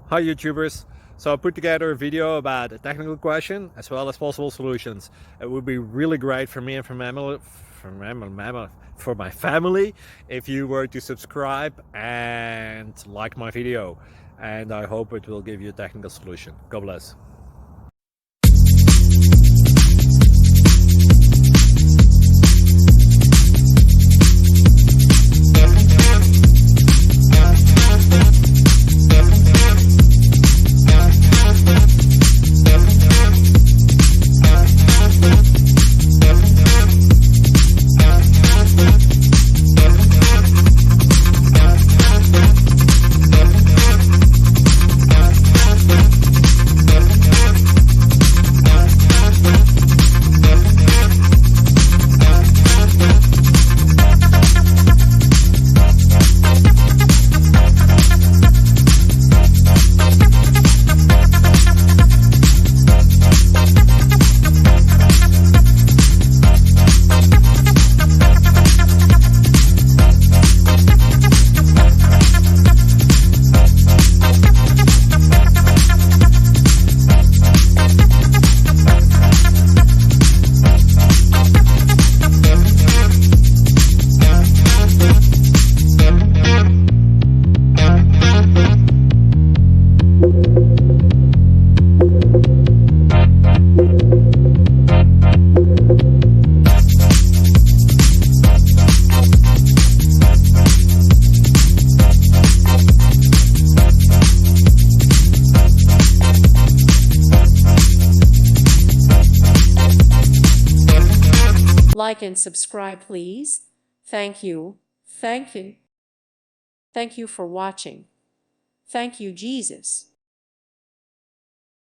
Hi YouTubers! So I put together a video about a technical question as well as possible solutions. It would be really great for me and for my family if you were to subscribe and like my video, and I hope it will give you a technical solution. God bless. Like and subscribe, please. Thank you. Thank you. Thank you for watching. Thank you, Jesus.